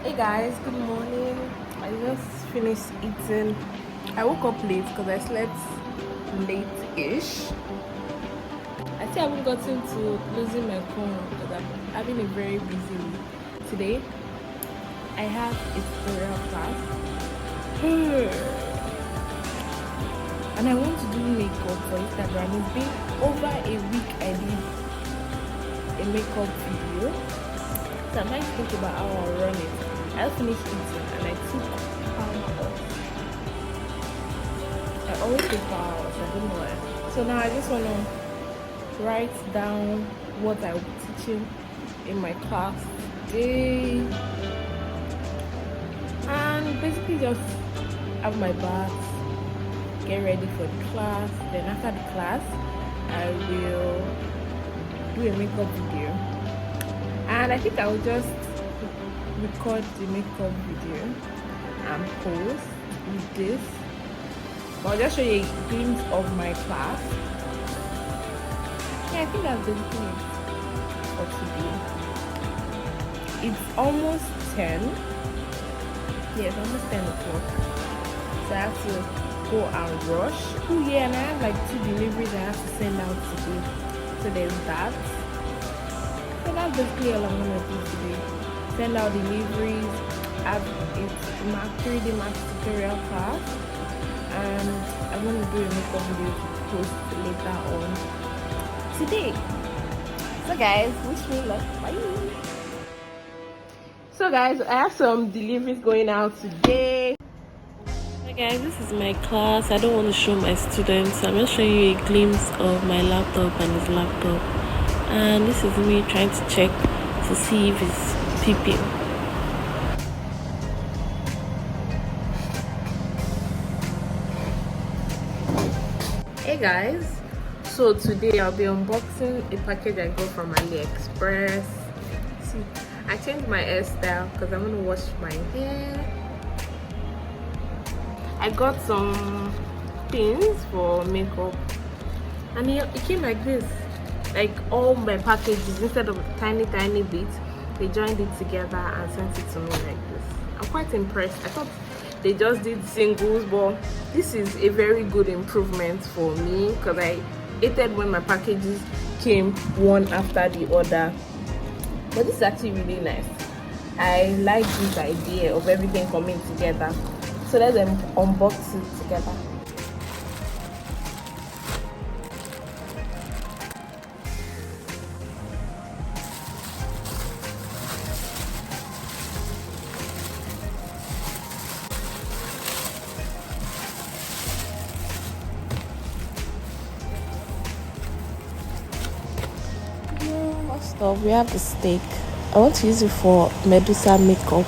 Hey guys, good morning. I just finished eating. I woke up late because I slept late-ish. I still haven't gotten to losing my phone because I'm having a very busy week. Today, I have a tutorial class. And I want to do makeup for Instagram. It's been over a week I did a makeup video. So I'm trying to think about how I'll run it. I just finished eating and I took power off. I always take power off, I don't know why. So now I just want to write down what I will be teaching in my class today. And basically just have my bath, get ready for the class. Then after the class, I will do a makeup video. And I think I will just record the makeup video and post with this. But I'll just show you a glimpse of my class. Yeah, I think that's basically it for today. It's almost 10. Yeah, it's almost 10 o'clock. So I have to go and rush. Oh yeah, and I have like 2 deliveries I have to send out today. So there's that. So that's basically all I'm gonna do today. Send out deliveries, have a 3D Max tutorial class, and I'm going to do a makeup video to post later on today. So guys, wish me luck. Bye. So guys, I have some deliveries going out today. Hi guys, this is my class. I don't want to show my students. I'm just showing you a glimpse of my laptop and his laptop. And this is me trying to check to see if it's peeping. Hey guys, so today I'll be unboxing a package I got from Aliexpress. See, I changed my hairstyle because I'm gonna wash my hair. I got some pins for makeup, and it came like this. Like all my packages, instead of tiny bits, they joined it together and sent it to me like this. I'm quite impressed. I thought they just did singles, but this is a very good improvement for me because I hated when my packages came one after the other. But this is actually really nice. I like this idea of everything coming together. So let's unbox it together. First off, we have the stick. I want to use it for Medusa makeup.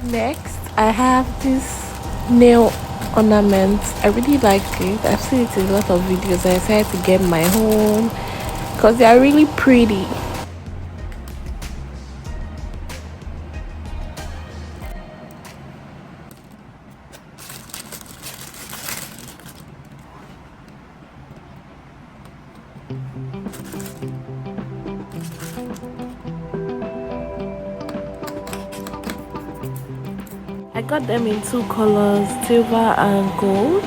Next, I have this nail ornament. I really like it. I've seen it in a lot of videos. I decided to get my own because they are really pretty. I got them in 2 colors, silver and gold.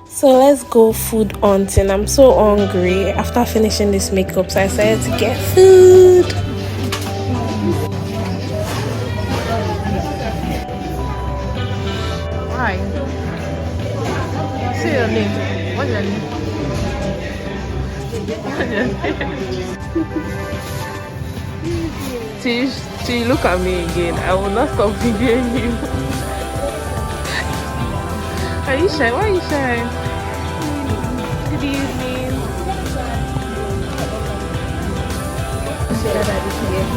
So let's go food hunting. I'm so hungry after finishing this makeup, so I decided to get food. Hi. Say your name. What's your name? What's your name? She look at me again. I will not stop videoing you. Are you shy? Why are you shy? Good evening. Sugar daddy here.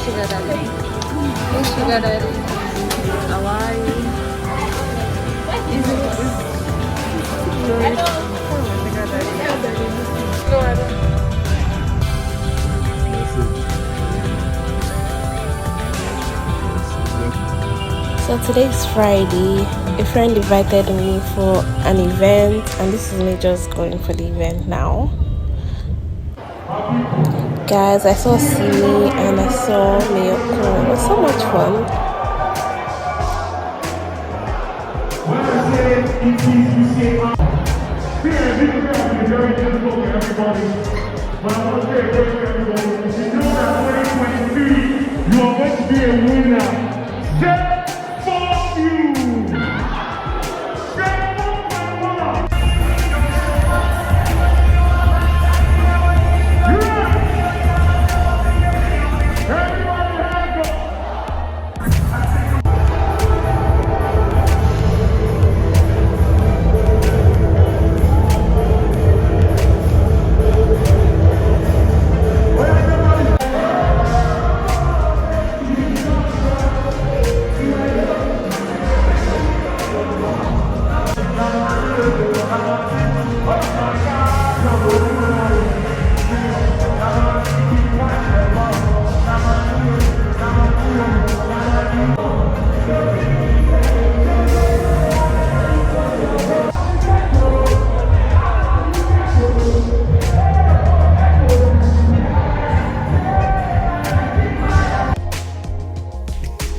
Sugar daddy. Hey, sugar daddy. How are you? Is it? No, I don't. No, I don't. So today is Friday. A friend invited me for an event, and this is me just going for the event now. Guys, I saw SIMI and I saw Mayokun. It was so much fun. But I want to say a word to everybody. If you know that 2023, you are going to be a winner. Set for you. Set for my winner. Everybody hands up.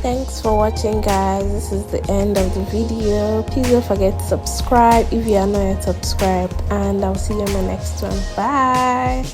Thanks for watching, guys. This is the end of the video. Please don't forget to subscribe if you are not yet subscribed, and I'll see you in my next one. Bye.